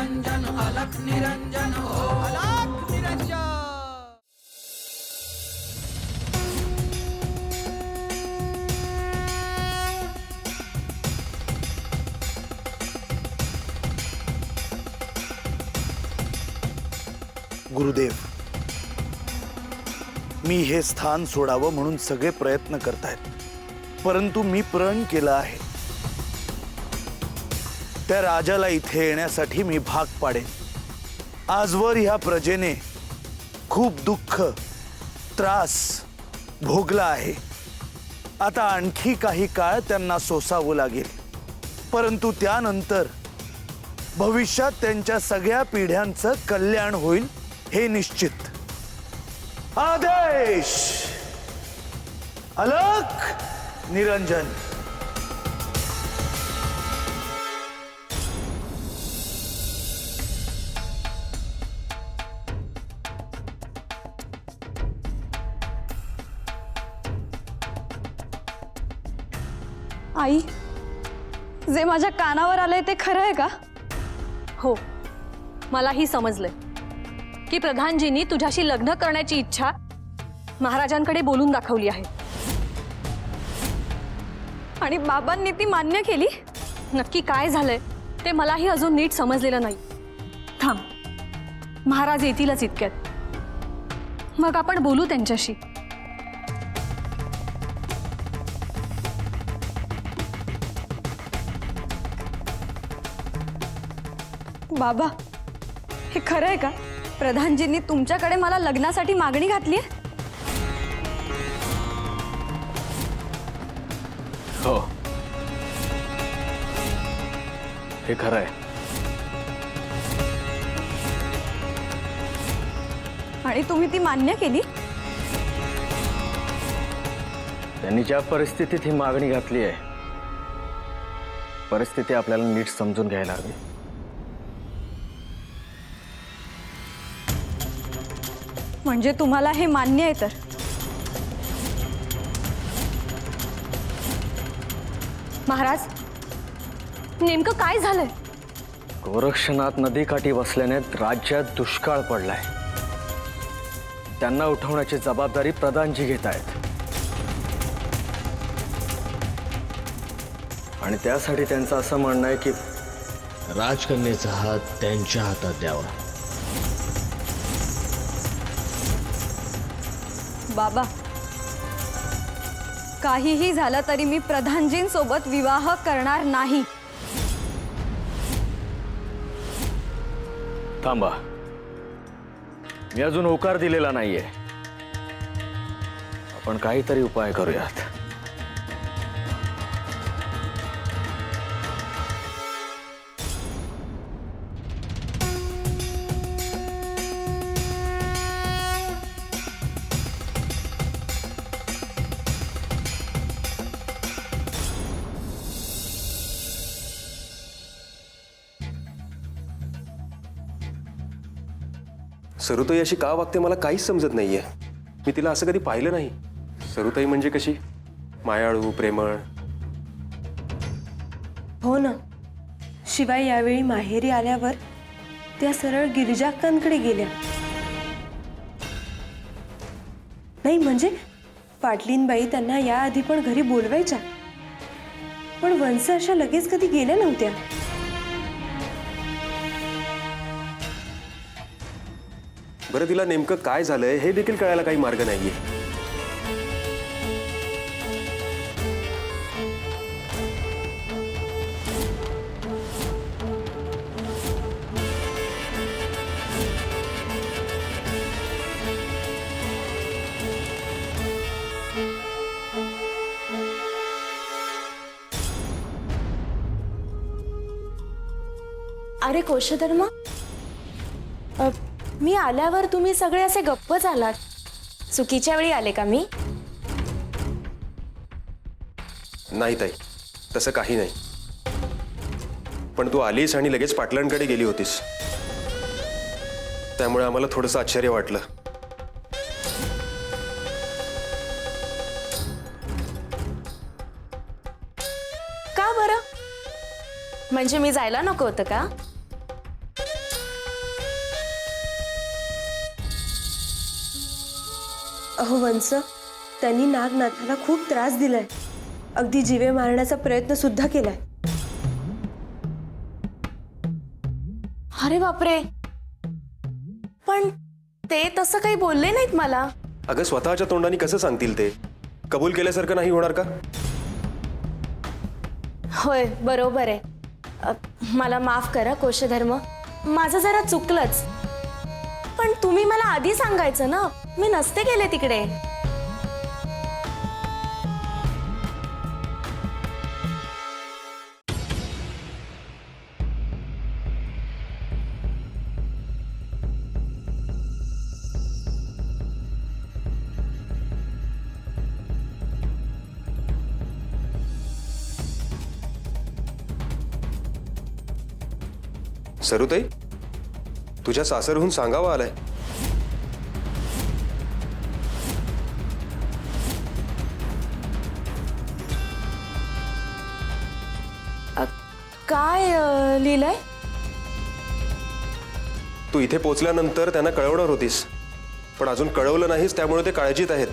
निरंजन अलख निरंजन हो अलख निरंजन। गुरुदेव, मी हे स्थान सोडावं म्हणून सगळे प्रयत्न करतायत, परंतु मी प्रण केलं आहे त्या राजाला इथे येण्यासाठी मी भाग पाडेन। आजवर ह्या प्रजेने खूप दुःख त्रास भोगला आहे, आता आणखी काही काळ त्यांना सोसावं लागेल, परंतु त्यानंतर भविष्यात त्यांच्या सगळ्या पिढ्यांचं कल्याण होईल हे निश्चित। आदेश अलख निरंजन। आई, जे माझ्या कानावर आलंय ते खरं आहे का? हो, मलाही समजलंय की प्रधानजींनी तुझ्याशी लग्न करण्याची इच्छा महाराजांकडे बोलून दाखवली आहे। आणि बाबांनी ती मान्य केली? नक्की काय झालंय ते मलाही अजून नीट समजलेलं नाही। थांब, महाराज येतीलच इतक्यात, मग आपण बोलू त्यांच्याशी। बाबा, हे खरं आहे का? प्रधानजींनी तुमच्याकडे मला लग्नासाठी मागणी घातली आहे? हो, हे खरं आहे। आणि तुम्ही ती मान्य केली? त्यांनी ज्या परिस्थितीत ही मागणी घातली आहे, परिस्थिती आपल्याला नीट समजून घ्यायला हवी। म्हणजे तुम्हाला हे मान्य आहे तर? महाराज, नेमकं काय झालंय? गोरक्षनाथ नदीकाठी बसल्याने राज्यात दुष्काळ पडलाय, त्यांना उठवण्याची जबाबदारी प्रधानजी घेत आहेत, आणि त्यासाठी त्यांचं असं म्हणणं आहे की राजकन्येचा हात त्यांच्या हातात द्यावा। बाबा, काहीही झालं तरी मी प्रधानजींसोबत विवाह करणार नाही। थांबा, मी अजून होकार दिलेला नाहीये, आपण काहीतरी उपाय करूयात। सरुताई अशी का वागते मला काहीच समजत नाहीये। मी तिला असं कधी पाहिलं नाही। सरुताई म्हणजे कशी मायाळू प्रेमळ। हो ना, शिवाय यावेळी माहेरी आल्यावर त्या सरळ गिरिजाक्कांकडे गेल्या। नाही म्हणजे पाटलीनबाई त्यांना याआधी पण घरी बोलवायच्या, पण वंस अशा लगेच कधी गेल्या नव्हत्या। बरं, तिला नेमकं काय झालंय हे देखील कळायला काही मार्ग नाहीये। अरे कोशधर्मा, मी आल्यावर तुम्ही सगळे असे गप्पच आलात। चुकीच्या वेळी आले का मी? नाही ताई, तसं काही नाही, पण तू आलीस आणि लगेच पाटलांकडे गेली होतीस, त्यामुळे आम्हाला थोडंसं आश्चर्य वाटलं। का बरं? म्हणजे मी जायला नको होतं का? अहो वंस, त्यांनी नागनाथाला खूप त्रास दिलाय, अगदी जीवे मारण्याचा प्रयत्न सुद्धा केलाय. अरे बापरे, पण ते तसं काही बोलले नाहीत मला. अगं स्वतःच्या तोंडाने कसं सांगतील ते? कबूल केल्यासारखं नाही होणार का? होय बरोबर आहे. मला माफ करा कोशधर्म, माझं जरा चुकलंच. पण तुम्ही मला आधी सांगायचं ना, मी नसते गेले तिकडे. सरुताई, तुझ्या सासरहून सांगावं आलाय. काय लिहिलंय? तू इथे पोचल्यानंतर त्यांना कळवणार होतीस, पण अजून कळवलं नाहीस, त्यामुळे ते काळजीत आहेत.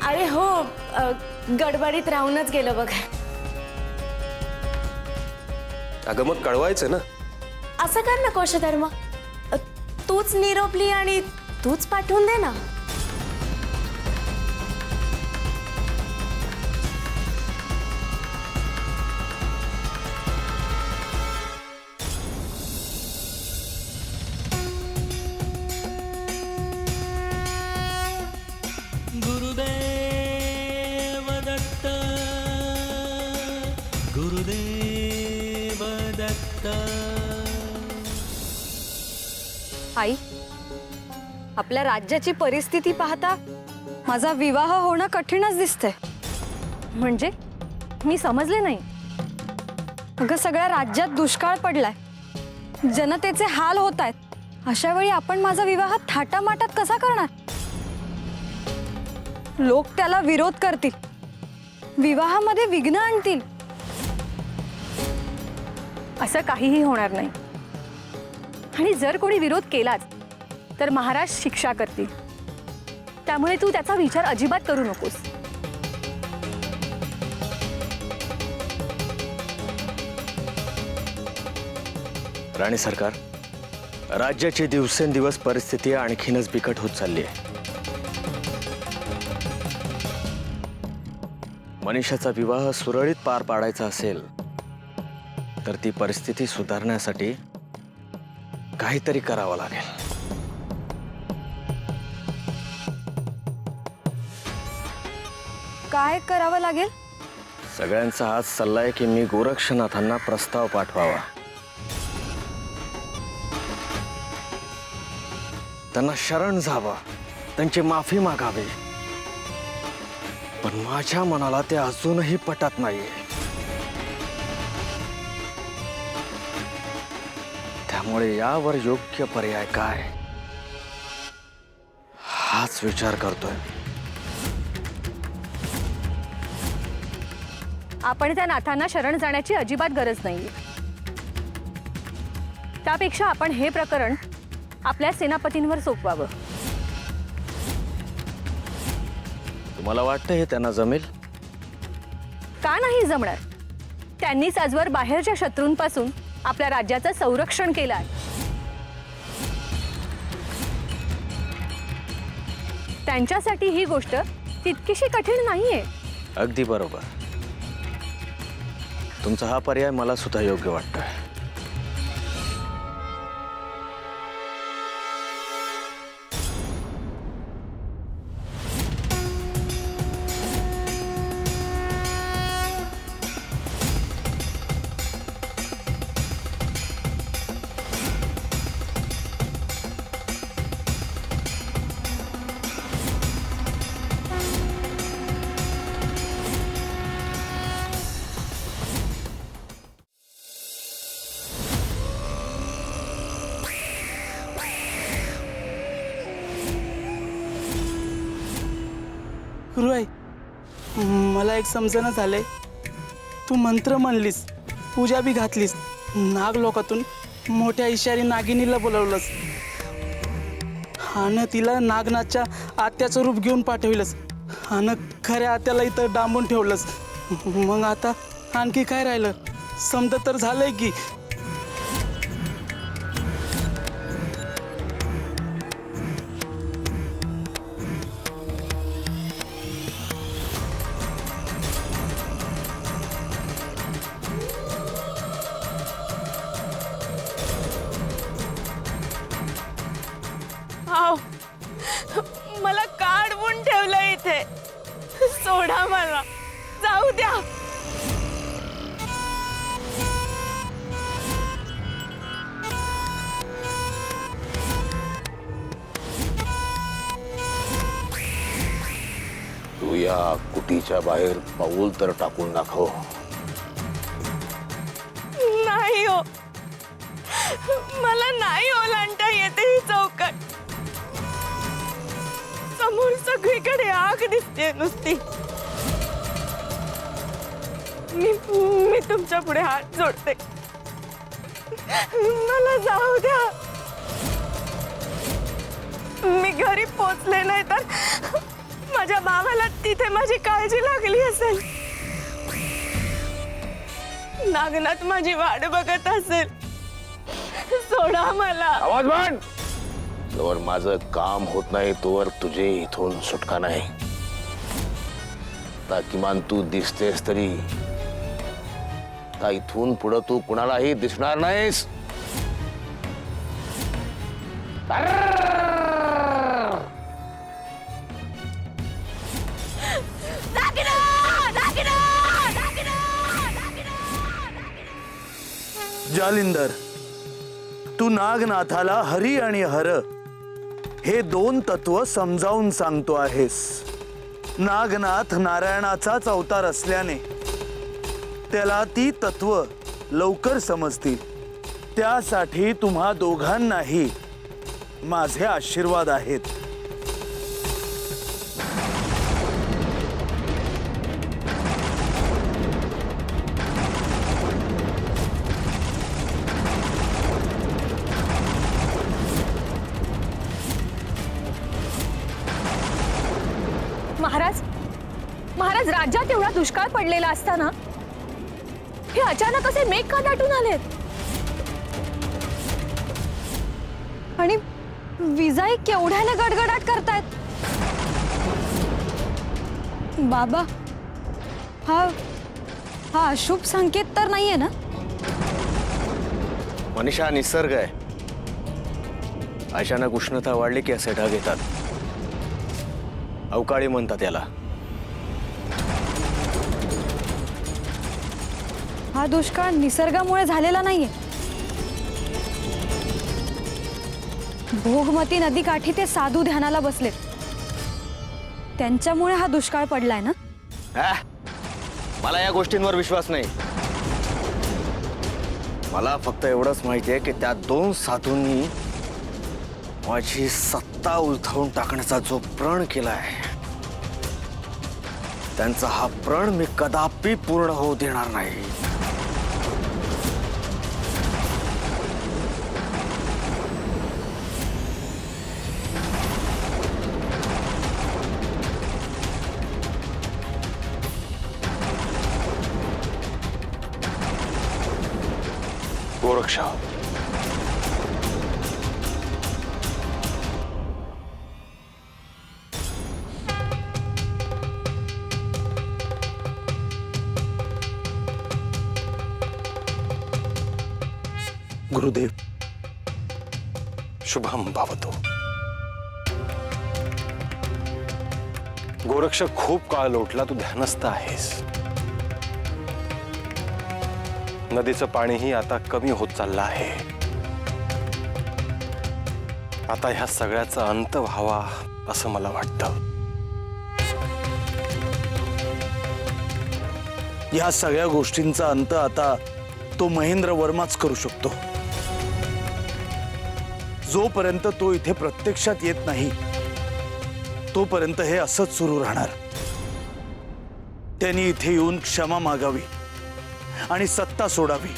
अरे हो, गडबडीत राहूनच गेलं बघ. अगं मग कळवायचं ना. असं कर ना कोशधर्म, तूच निरोप लिही आणि तूच पाठवून दे ना. गुरुदेव दत्त, गुरुदेव दत्त. आई, आपल्या राज्याची परिस्थिती पाहता माझा विवाह होणं कठीणच दिसतंय. म्हणजे मी समजले नाही. अगं सगळ्या राज्यात दुष्काळ पडलाय, जनतेचे हाल होत आहेत. अशा वेळी आपण माझा विवाह थाटामाटात कसा करणार? लोक त्याला विरोध करतील, विवाहामध्ये विघ्न आणतील. असं काहीही होणार नाही. आणि जर कोणी विरोध केलाच तर महाराज शिक्षा करतील. त्यामुळे तू त्याचा विचार अजिबात करू नकोस. राणी सरकार, राज्याची दिवसेंदिवस परिस्थिती आणखीनच बिकट होत चालली आहे. मनीषाचा विवाह सुरळीत पार पाडायचा असेल तर ती परिस्थिती सुधारण्यासाठी काहीतरी करावं लागेल. काय करावं लागेल? सगळ्यांचा हाच सल्ला आहे की मी गोरक्षनाथांना प्रस्ताव पाठवावा. त्यांना शरण जावं, त्यांची माफी मागावी. पण माझ्या मनाला ते अजूनही पटत नाहीये. त्यामुळे यावर योग्य पर्याय काय, हाच विचार करतोय. आपण त्या नाथांना शरण जाण्याची अजिबात गरज नाहीये. त्यापेक्षा आपण हे प्रकरण आपल्या सेनापतींवर सोपवावं. तुम्हाला वाटतं हे त्यांना जमेल? का नाही जमणार? त्यांनीच आजवर बाहेरच्या शत्रूंपासून आपल्या राज्याचं संरक्षण केलं आहे. त्यांच्यासाठी ही गोष्ट तितकीशी कठीण नाहीये. अगदी बरोबर. तुमचा हा पर्याय मला सुद्धा योग्य वाटतोय. गुरुआई, मला एक समजणं झालंय. तू मंत्र म्हणलीस, पूजा बी घातलीस, नाग लोकातून मोठ्या इशारी नागिनीला बोलवलंस आणि तिला नागनाथच्या आत्याचं रूप घेऊन पाठविलंस आणि खऱ्या आत्याला इथं डांबून ठेवलंस. मग आता आणखी काय राहिलं? समजा तर झालंय की. मला का अडवून ठेवलं इथे? सोडा मला, जाऊ द्या. तू या कुटीच्या बाहेर पाऊल तर टाकून दाखव. नाही हो, मला नाही ओलांडता येते ही चौकट. समोर सगळीकडे आग दिसते नुसती. मी तुमच्या पुढे हात जोडते, मला जाऊ द्या. मी घरी पोचले नाही तर माझ्या भावाला तिथे माझी काळजी लागली असेल. नागनाथ माझी वाट बघत असेल. सोडा मला. आवाज बंद. जोवर माझं काम होत नाही तोवर तुझे इथून सुटका नाही. आता किमान तू दिसतेस तरी आता इथून पुढे तू कुणालाही दिसणार नाहीस. जालिंदर, तू नागनाथाला हरी आणि हर हे दोन तत्व समजावून सांगतो आहेस. नागनाथ नारायणाचाच अवतार असल्याने त्याला ती तत्व लवकर समजतील. त्यासाठी तुम्हा दोघांनाही माझे आशीर्वाद आहेत. महाराज, राज्यात एवढा दुष्काळ पडलेला असताना हे अचानक असे मेघ का दाटून आलेत? आणि विजाई केवढ्याने गडगडाट करतायत. बाबा, हा अशुभ संकेत तर नाहीये ना? मनीषा, निसर्ग आहे. अचानक उष्णता वाढली की असे ढग येतात. अवकाळी म्हणतात याला. हा दुष्काळ निसर्गामुळे झालेला नाहीये. भोगमती नदी काठी ते साधू ध्यानाला बसलेत, त्यांच्यामुळे हा दुष्काळ पडलाय ना? मला या गोष्टींवर विश्वास नाही. मला फक्त एवढंच माहिती आहे की त्या दोन साधूंनी माझी सत्ता उलथवून टाकण्याचा जो प्रण केलाय, त्यांचा हा प्रण मी कदापि पूर्ण होऊ देणार नाही. गोरक्षा, गुरुदेव, शुभम भवतु. गोरक्षक, खूप काळ लोटला तू ध्यानस्थ आहेस. नदीचं पाणीही आता कमी होत चाललं आहे. आता ह्या सगळ्याचा अंत व्हावा असं मला वाटतं. या सगळ्या गोष्टींचा अंत आता तो महेंद्र वर्माच करू शकतो. जोपर्यंत तो इथे प्रत्यक्षात येत नाही तोपर्यंत हे असंच सुरू राहणार. त्यांनी इथे येऊन क्षमा मागावी आणि सत्ता सोडावी.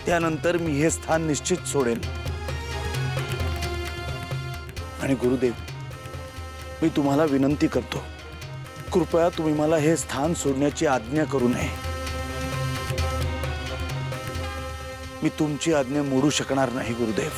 त्यानंतर मी हे स्थान निश्चित सोडेन. आणि गुरुदेव, मी तुम्हाला विनंती करतो, कृपया तुम्ही मला हे स्थान सोडण्याची आज्ञा करू नये. मी तुमची आज्ञा मोडू शकणार नाही गुरुदेव.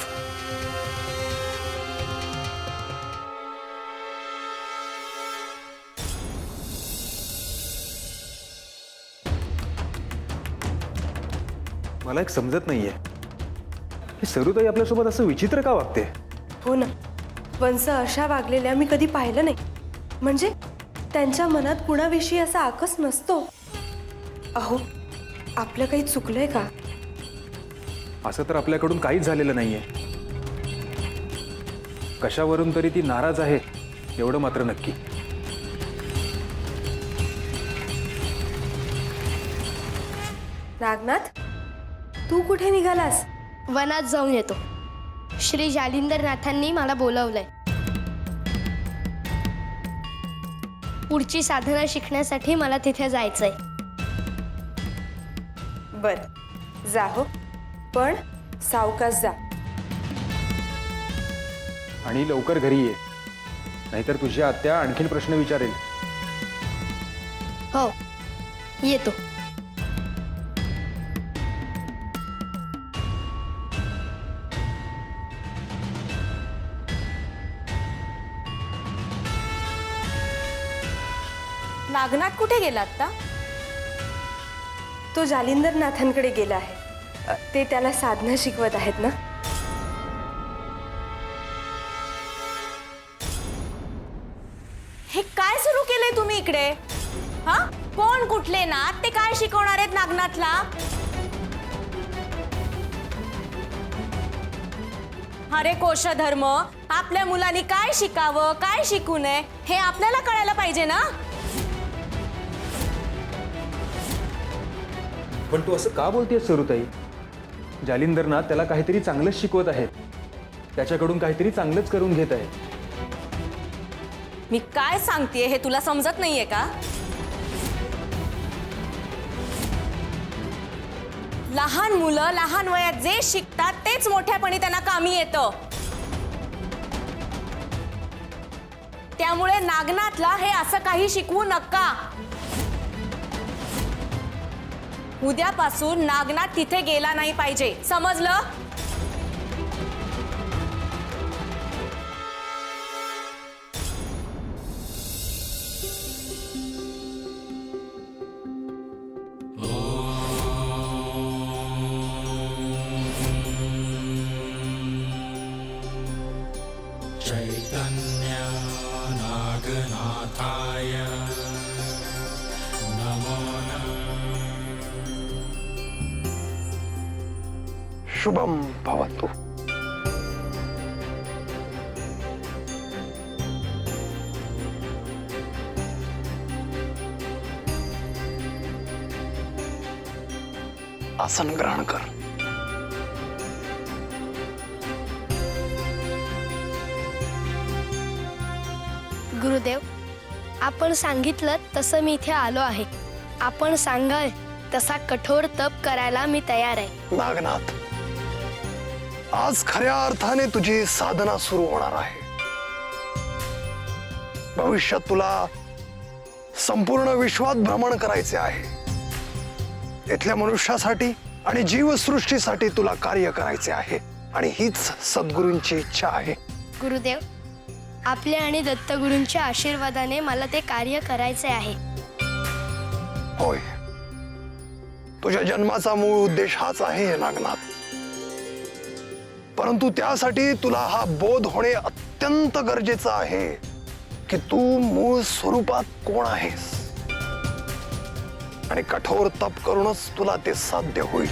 मला एक समजत नाहीये, ही सरुताई आपल्यासोबत असं विचित्र का वागते? हो ना, वंस अशा वागलेल्या मी कधी पाहिलं नाही. म्हणजे त्यांच्या मनात कुणाविषयी असा आकस नसतो. अहो, आपलं काही चुकलंय का? असं तर आपल्याकडून काहीच झालेलं नाहीये. कशावरून तरी ती नाराज आहे एवढं मात्र नक्की. नागनाथ, तू कुठे निघालास? वनात जाऊन येतो. श्री जालिंदरनाथांनी मला बोलावलंय. पुढची साधना शिकण्यासाठी मला तिथे जायचंय. बर, जा हो, पण सावकाश जा. आणि लवकर घरी ये, नाहीतर तुझी आत्या आणखीन प्रश्न विचारेल. हो, येतो. नागनाथ कुठे गेला आता? तो जालिंदरनाथांकडे गेला आहे. ते त्याला साधना शिकवत आहेत ना. हे काय सुरू केलंय तुम्ही इकडे? हा, कोण कुठले नाथ? ते काय शिकवणार आहेत नागनाथला? अरे कोशधर्म, आपल्या मुलांनी काय शिकावं काय शिकू नये हे आपल्याला कळायला पाहिजे ना. पण तू असं का बोलतेस सरुताई? जालिंदरनाथ त्याला काहीतरी चांगलंच शिकवत आहेत, त्याच्याकडून काहीतरी चांगलंच करून घेत आहे. मी काय सांगतेय हे तुला समजत नाहीये का? लहान मुलं लहान वयात जे शिकतात तेच मोठ्यापणी त्यांना कामी येतं. त्यामुळे नागनाथला हे असं काही शिकवू नका. उद्यापासून नागनाथ तिथे गेला नाही पाहिजे, समजलं? चैतन्य नागनाथाय नमो शुभम भवतु. आसन ग्रहण कर. गुरुदेव, आपण सांगितलं तसं मी इथे आलो आहे. आपण सांगाल तसा कठोर तप करायला मी तयार आहे. नागनाथ, आज खऱ्या अर्थाने तुझी साधना सुरू होणार आहे. भविष्यात तुला संपूर्ण विश्वात भ्रमण करायचे आहे. इथल्या मनुष्यासाठी आणि जीवसृष्टीसाठी तुला कार्य करायचे आहे आणि हीच सद्गुरूंची इच्छा आहे. गुरुदेव, आपल्या आणि दत्तगुरूंच्या आशीर्वादाने मला ते कार्य करायचे आहे. होय, तुझ्या जन्माचा मूळ उद्देश हाच आहे नागनाथ. परंतु त्यासाठी तुला हा बोध होणे अत्यंत गरजेचं आहे की तू मूळ स्वरूपात कोण आहेस. आणि कठोर तप करूनच तुला ते साध्य होईल.